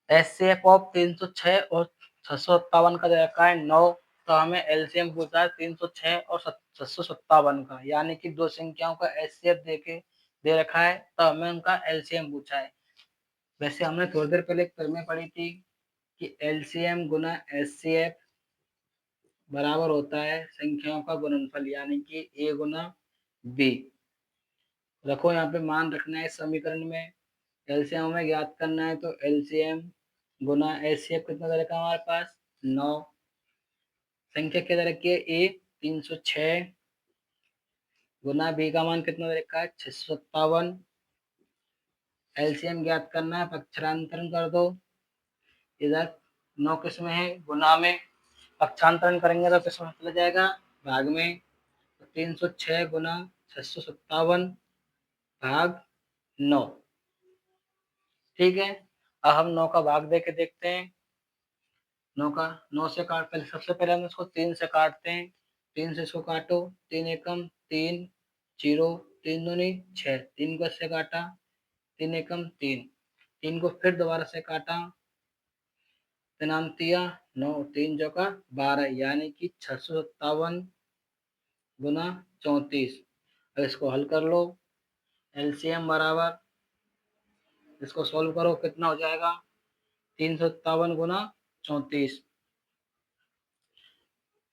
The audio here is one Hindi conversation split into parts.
एचसीएफ ऑफ 306 और 657 का दे रखा है 9, तो हमें एलसीएम पूछा है 306 और 657 का, यानी कि दो संख्याओं का एचसीएफ दे रखा है, तो हमें उनका एलसीएम पूछा है। वैसे हमने थोड़ी देर पहले एक प्रमेय पढ़ी थी कि एलसीएम गुना एचसीएफ बराबर होता है संख्याओं का गुणनफल, यानी कि ए गुना बी। रखो यहाँ पे मान रखना है इस समीकरण में, एलसीएम हमें ज्ञात करना है, तो एलसीएम गुना एचसीएफ कितना दे रखा है हमारे पास 9, संख्या क्या दे रखी है ए 306, गुना बी का मान कितना दे रखा है 657, एलसीएम ज्ञात करना है, पक्षांतरण कर दो, इधर 9 किस में है गुना में, पक्षांतरण करेंगे तो किस में चला जाएगा भाग में, तो 306 गुना 657 भाग 9। ठीक है, अब हम 9 का भाग दे के देखते हैं। 9 से काट, पहले सबसे पहले हम इसको 3 से काटते हैं, 3 से इसको काटो, 3 एकम 3, 0, 3 दूनी 6, 3 को इससे काटा, 3 एकम 3, 3 को फिर दोबारा से काटा, नाम दिया 9, 3 चौका 12, यानी कि 657 गुना 34। अब इसको हल कर लो, एलसीएम बराबर, इसको सोल्व करो, कितना हो जाएगा 357 गुना 34,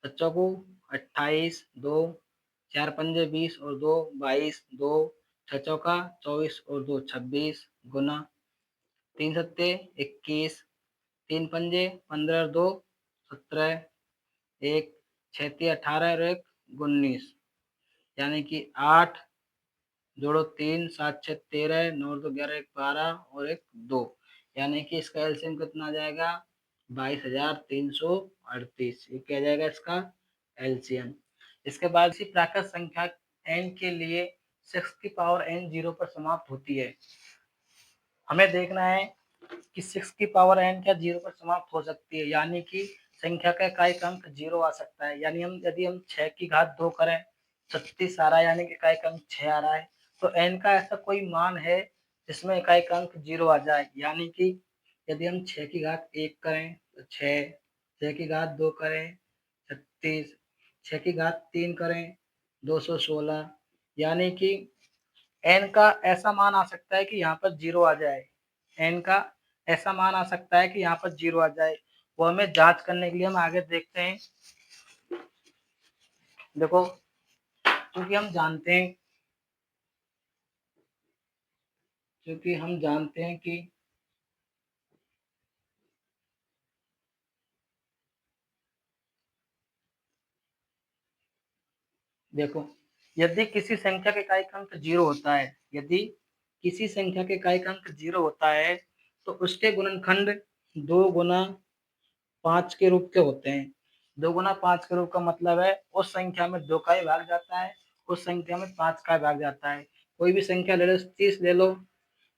बच्चों को 28, 2 4 पंजे 20 और 2 22, 2 6 चौका 24 और 2 26, गुना 3 सत्ते 21, 3 पंजे 15 2 17, 1 6 18 और 1 19, यानी कि 8 जोड़ो 3 7 6 13, 9 2 11 1 12 और 1 2, यानी कि इसका एलसीएम कितना आ जाएगा 22,338। ये क्या जाएगा इसका एलसीएम। इसके बाद इसी प्राकृत संख्या n के लिए 6 की पावर n 0 पर समाप्त होती है। हमें देखना है कि 6 की पावर n क्या 0 पर समाप्त हो सकती है, यानी कि संख्या का इकाई अंक 0 आ सकता है। यानी हम यदि हम 6 की घात 2 करें 36 आ रहा है, यानी कि इकाई अंक 6 आ रहा है, तो n का ऐसा कोई मान है जिसमें इकाई अंक 0 आ जाए। यानी कि यदि हम 6 की घात 1 करें तो 6, 6 की घात 2 करें 36, 6 की घात 3 करें 216, यानी कि n का ऐसा मान आ सकता है कि यहाँ पर 0 आ जाए। n का ऐसा मान आ सकता है कि यहाँ पर 0 आ जाए। वो हमें जांच करने के लिए हम आगे देखते हैं। देखो, क्योंकि हम जानते हैं कि देखो, यदि किसी संख्या के इकाई अंक 0 होता है, यदि किसी संख्या के इकाई अंक 0 होता है, तो उसके गुणनखंड 2 गुना 5 के रूप के होते हैं। 2 गुना 5 के रूप का मतलब है उस संख्या में 2 का ही भाग जाता है, उस संख्या में 5 का भाग जाता है। कोई भी संख्या ले लो, 30 ले लो,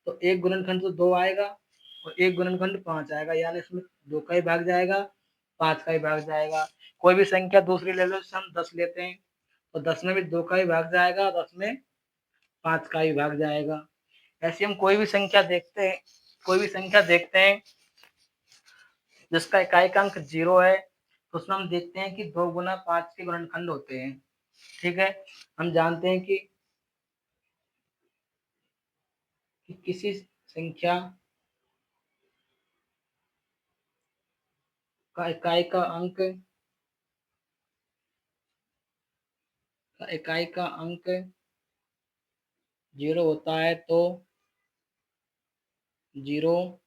तो एक गुणनखंड तो 2 आएगा और एक गुणनखंड 5 आएगा, यानी इसमें 2 का ही भाग जाएगा, 5 का ही भाग जाएगा। कोई भी संख्या दूसरी ले लो, जैसे हम 10 लेते हैं, तो 10 में भी 2 का ही भाग जाएगा, 10 में 5 का ही भाग जाएगा। ऐसे हम कोई भी संख्या देखते हैं जिसका इकाई अंक 0 है, तो उसमें हम देखते हैं कि 2 गुना 5 के गुणनखंड होते हैं। ठीक है, हम जानते हैं कि किसी संख्या का इकाई का अंक 0 होता है, तो 0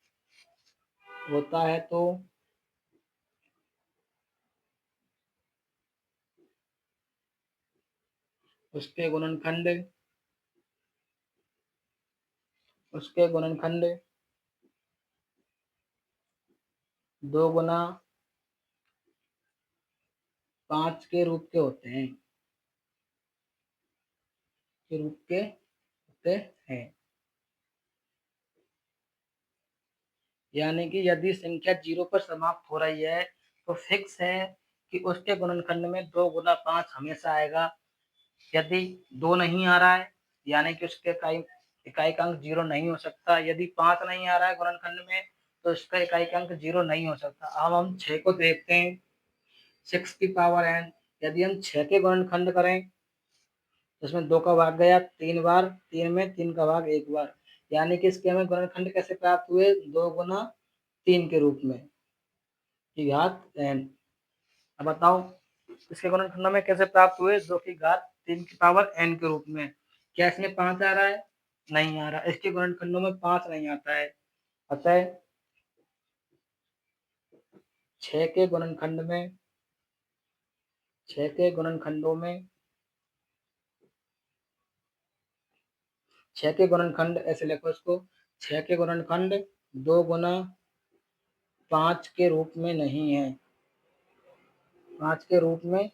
होता है तो उसके गुणनखंड 2 गुना 5 के रूप के होते हैं, यानी कि यदि संख्या 0 पर समाप्त हो रही है तो फिक्स है कि उसके गुणनखंड में 2 गुना 5 हमेशा आएगा। यदि 2 नहीं आ रहा है, यानी कि उसके इकाई का अंक 0 नहीं हो सकता। यदि 5 नहीं आ रहा है गुणनखंड में, तो इसका इकाई का अंक 0 नहीं हो सकता। अब हम 6 को देखते हैं, 6 की पावर n। यदि हम 6 के गुणनखंड करें तो इसमें 2 का भाग गया 3 बार, 3 में 3 का भाग 1 बार, यानी कि इसके हमें गुणनखंड कैसे प्राप्त हुए, 2 गुना 3 के रूप में की घात n। अब बताओ इसके गुणनखंड में कैसे प्राप्त हुए, 2 की घात 3 की पावर n के रूप में। क्या इसमें 5 आ रहा है, नहीं आ रहा, इसके गुणनखंडों में 5 नहीं आता है। अतः 6 के गुणनखंड में, 6 के गुणनखंडों में, 6 के गुणनखंड ऐसे लिखो इसको, 6 के गुणनखंड 2 गुना 5 के रूप में नहीं है, 5 के रूप में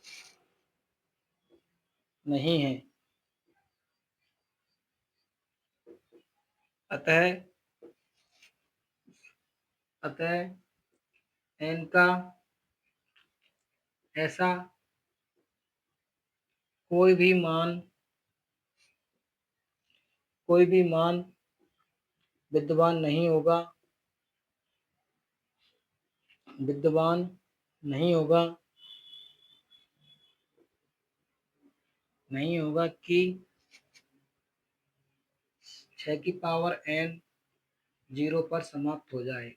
नहीं है। अतः n का ऐसा कोई भी मान विद्यमान नहीं होगा, विद्यमान नहीं होगा, नहीं होगा कि 6 की पावर n 0 पर समाप्त हो जाए,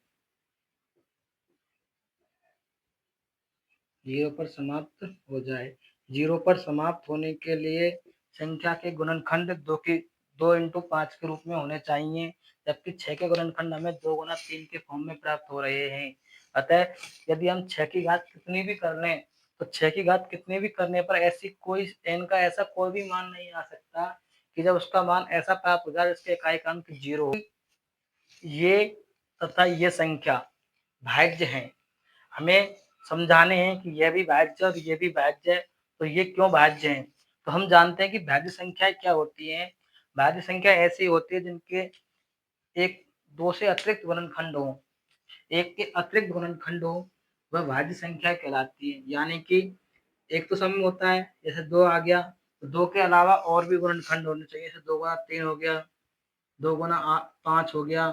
0 पर समाप्त हो जाए। 0 पर समाप्त होने के लिए संख्या के गुणनखंड 2 इंटू 5 के रूप में होने चाहिए, जबकि 6 के गुणनखंड हमें 2 गुना 3 के फॉर्म में प्राप्त हो रहे हैं। अतः यदि हम 6 की घात कितनी भी कर लें, तो 6 की घात कितनी भी करने पर ऐसी कोई n का ऐसा कोई भी मान नहीं आ सकता कि जब उसका मान ऐसा प्राप्त हो जाए जिसके इकाई का अंक 0 हो। ये तथा ये संख्या भाज्य हैं, हमें समझाने हैं कि यह भी भाज्य और ये भी भाज्य है, तो ये क्यों भाज्य हैं। तो हम जानते हैं कि भाज्य संख्याएं क्या होती हैं। भाज्य संख्या ऐसी होती है जिनके एक 2 से अतिरिक्त गुणनखंड हो, एक के अतिरिक्त गुणनखंड हो, वह भाज्य संख्या कहलाती है। यानी कि एक तो समूह होता है, जैसे 2 आ गया, तो 2 के अलावा और भी गुणनखंड होने चाहिए, जैसे 2 गुना 3 हो गया, 2 गुना 5 हो गया,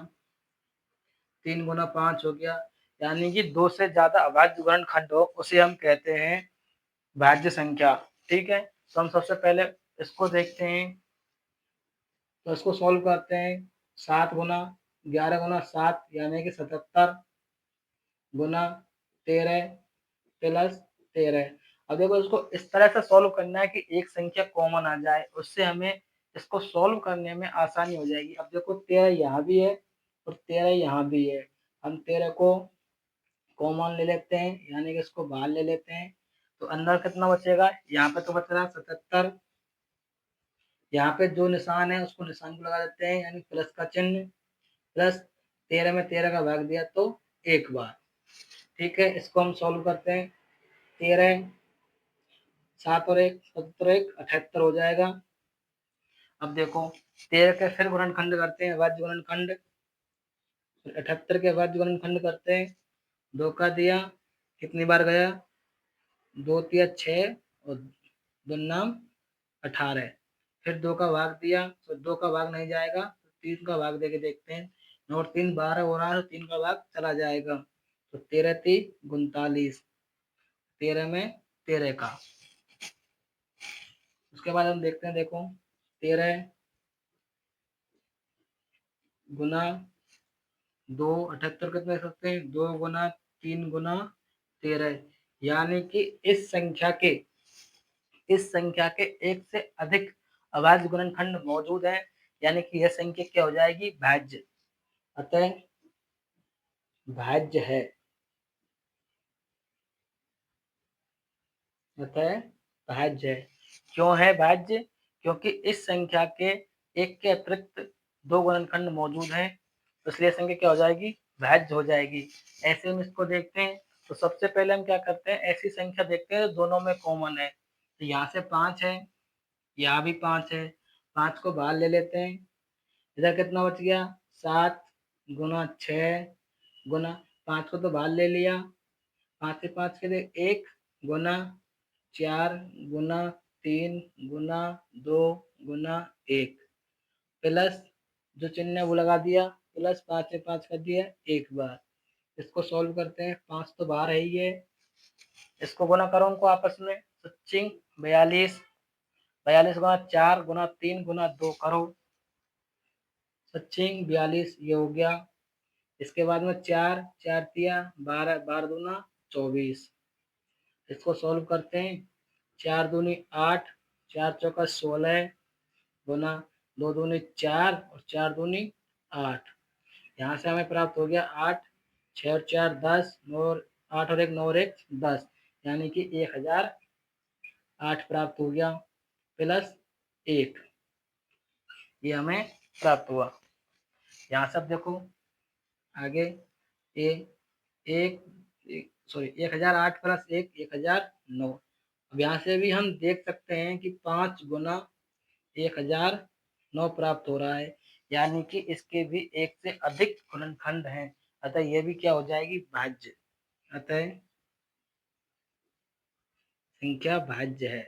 3 गुना 5 हो गया, यानी कि 2 से ज्यादा अभाज्य गुणनखंड हो, उसे हम कहते हैं भाज्य संख्या। ठीक है, तो हम सबसे पहले इसको देखते हैं, तो इसको सॉल्व करते हैं। 7 गुना 11 गुना 7 यानी कि 77 गुना 13 प्लस 13। अब देखो इसको इस तरह से सॉल्व करना है कि एक संख्या कॉमन आ जाए, उससे हमें इसको सॉल्व करने में आसानी हो जाएगी। अब देखो 13 यहाँ भी है और 13 यहाँ भी है, हम 13 को कॉमन ले लेते हैं, यानी कि इसको बाहर ले लेते हैं, तो अंदर कितना बचेगा, यहाँ पे तो बच रहा है 77, यहाँ पे जो निशान है उसको निशान को लगा देते हैं, यानी प्लस का चिन्ह, प्लस 13 में 13 का भाग दिया तो एक बार। ठीक है, इसको हम सॉल्व करते हैं। 13 7 और 1 77 1 78 हो जाएगा। अब देखो 13 के फिर गुणनखंड करते हैं, अभाज्य गुणनखंड, 78 के अभाज्य गुणनखंड करते हैं। 2 का दिया, कितनी बार गया, 2 तिया 6 और 2 नाम 18, फिर 2 का भाग दिया तो 2 का भाग नहीं जाएगा, 3 का भाग देके देखते हैं, 9 और 3 12 हो रहा है, तो 3 का भाग चला जाएगा, तो 13 3 39, 13 में 13 का। उसके बाद हम देखते हैं, देखो 13 गुना 2 78 कितने सकते हैं, 2 गुना 3 गुना 13, यानी कि इस संख्या के एक से अधिक अभाज्य गुणनखंड मौजूद है, यानी कि यह संख्या क्या हो जाएगी, भाज्य। अतः भाज्य है, अतः भाज्य है। क्यों है भाज्य, क्योंकि इस संख्या के एक के अतिरिक्त 2 गुणनखंड मौजूद हैं, तो इसलिए संख्या क्या हो जाएगी, भाज्य हो जाएगी। ऐसे हम इसको देखते हैं, तो सबसे पहले हम क्या करते हैं, ऐसी संख्या देखते हैं दोनों में कॉमन है, तो यहाँ से 5 है, यहाँ भी 5 है, 5 को बाहर ले लेते हैं, इधर कितना बच गया, 7 गुना 6 गुना 5 को तो बाहर ले लिया, 5 से 5 के लिए 1 गुना 4 गुना 3 गुना 2 गुना 1 प्लस जो चिन्ह है वो लगा दिया, प्लस 5 से 5 कर दिया एक बार, इसको सॉल्व करते हैं, 5 तो बाहर है ही है, इसको गुना करो उनको आपस में, 42, 42 गुना 4 गुना 3 गुना 2 करो, 42 ये हो गया। इसके बाद में 4 4 तिया 12 12 दूना 24, इसको सॉल्व करते हैं, 4 दूनी 8 4 चौका 16 गुना 2 दूनी 4 और 4 दूनी 8, यहाँ से हमें प्राप्त हो गया 8, 6 और 4 10, 9 और 8 और 1 9 और 1 10, यानी कि 1008 प्राप्त हो गया प्लस 1, ये हमें प्राप्त हुआ। यहाँ से अब देखो आगे ए एक सॉरी 1008 प्लस 1 1009। अब यहाँ से भी हम देख सकते हैं कि 5 गुना 1009 प्राप्त हो रहा है, यानी कि इसके भी एक से अधिक गुणनखंड हैं, अतः ये भी क्या हो जाएगी, भाज्य, अतः संख्या भाज्य है,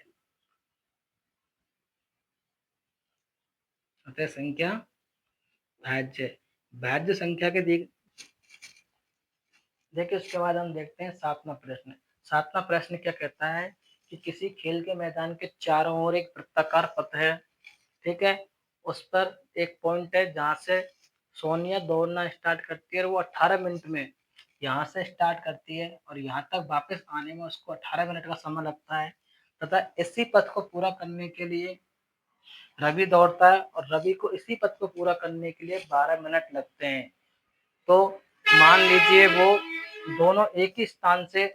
अतः संख्या भाज्य, भाज्य संख्या के देखिए उसके बाद हम देखते हैं 7वां प्रश्न। 7वां प्रश्न क्या कहता है कि किसी खेल के मैदान के चारों ओर एक वृत्ताकार पथ है, ठीक है, उस पर एक पॉइंट है जहां से सोनिया दौड़ना स्टार्ट करती है और वो 18 मिनट में यहाँ से स्टार्ट करती है और यहाँ तक वापस आने में उसको 18 मिनट का समय लगता है, तथा इसी पथ को पूरा करने के लिए रवि दौड़ता है और रवि को इसी पथ को पूरा करने के लिए 12 मिनट लगते हैं। तो मान लीजिए वो दोनों एक ही स्थान से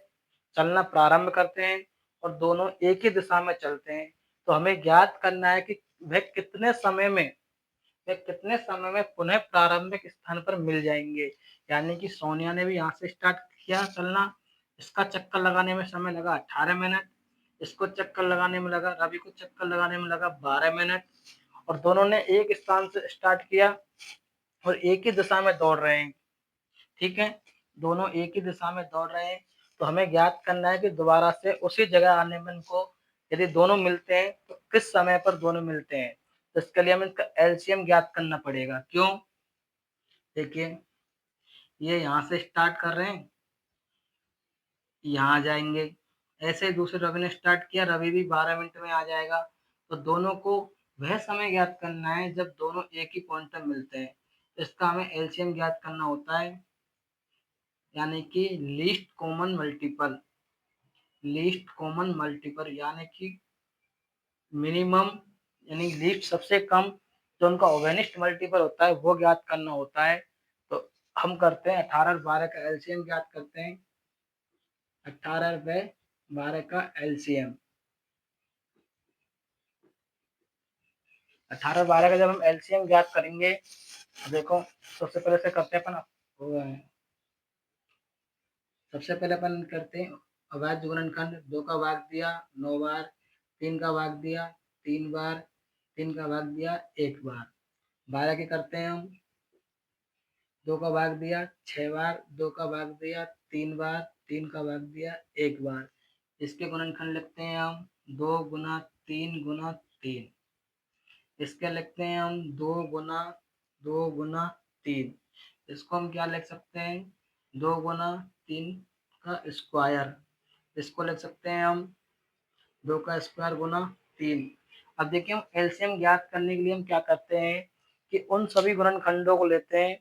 चलना प्रारंभ करते हैं और दोनों एक ही दिशा में चलते हैं, तो हमें ज्ञात करना है कि वह कितने समय में पुनः प्रारंभिक स्थान पर मिल जाएंगे। यानी कि सोनिया ने भी यहाँ से स्टार्ट किया चलना, इसका चक्कर लगाने में समय लगा 18 मिनट, इसको चक्कर लगाने में लगा, रवि को चक्कर लगाने में लगा 12 मिनट, और दोनों ने एक स्थान से स्टार्ट किया और एक ही दिशा में दौड़ रहे हैं, ठीक है, दोनों एक ही दिशा में दौड़ रहे हैं, तो हमें ज्ञात करना है कि दोबारा से उसी जगह आने में इनको यदि दोनों मिलते हैं तो किस समय पर दोनों मिलते हैं, तो इसके लिए हमें इसका एलसीएम ज्ञात करना पड़ेगा। क्यों, देखिए ये यहाँ से स्टार्ट कर रहे हैं, यहाँ जाएंगे, ऐसे ही दूसरे रवि ने स्टार्ट किया, रवि भी 12 मिनट में आ जाएगा, तो दोनों को वह समय ज्ञात करना है जब दोनों एक ही पॉइंट पर मिलते हैं, तो इसका हमें एलसीएम ज्ञात करना होता है, यानी कि लीस्ट कॉमन मल्टीपल यानी कि मिनिमम, यानी लीस्ट सबसे कम जो उनका ओवेनिस्ट मल्टीपल होता है वो ज्ञात करना होता है। तो हम करते हैं 18 और 12 का एलसीएम ज्ञात करते हैं, 18 पे 12 का एलसीएम, 18 और 12 का जब हम एलसीएम ज्ञात करेंगे, देखो सबसे पहले से करते हैं अपन, सबसे पहले अपन करते हैं अभाज्य गुणनखंड, 2 का भाग दिया 9 बार, 3 का भाग दिया 3 बार, 3 का भाग दिया 1 बार, 12 के करते हैं हम, 2 का भाग दिया 6 बार, 2 का भाग दिया 3 बार, 3 का भाग दिया 1 बार, इसके गुणनखंड लिखते हैं हम 2 गुना 3 गुना 3, इसके लिखते हैं हम 2 गुना 3, इसको हम क्या लिख सकते हैं 2 गुना 3 का स्क्वायर, इसको लिख सकते हैं हम 2 का स्क्वायर गुना 3। अब देखिए हम एलसीएम ज्ञात करने के लिए हम क्या करते हैं कि उन सभी गुणनखंडों को लेते हैं,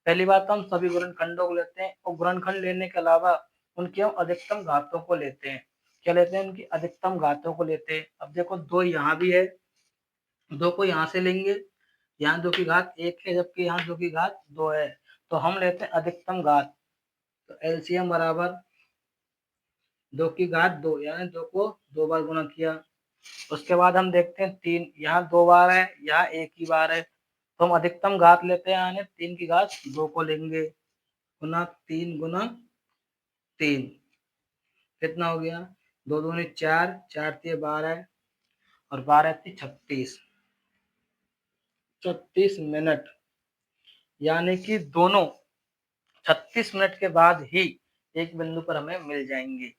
पहली बात तो हम सभी गुणनखंडों को लेते हैं और गुणनखंड लेने के अलावा उनकी हम अधिकतम घातों को लेते हैं, क्या लेते हैं, उनकी अधिकतम घातों को लेते हैं। अब देखो 2 यहाँ भी है, 2 को यहाँ से लेंगे, यहाँ 2 की घात 1 है जबकि यहाँ 2 की घात 2 है, तो हम लेते हैं अधिकतम घात, तो एलसीएम बराबर 2 की घात 2, यानी 2 को 2 बार गुणा किया। उसके बाद हम देखते हैं 3, यहाँ 2 बार है, यहाँ 1 ही बार है, तो हम अधिकतम घात लेते हैं, यानी 3 की घात 2 को लेंगे, गुना 3 कितना हो गया, 2 दूनी 4, 4 तिये 12 और 12 तिये 36 मिनट, यानी कि दोनों 36 मिनट के बाद ही एक बिंदु पर हमें मिल जाएंगे।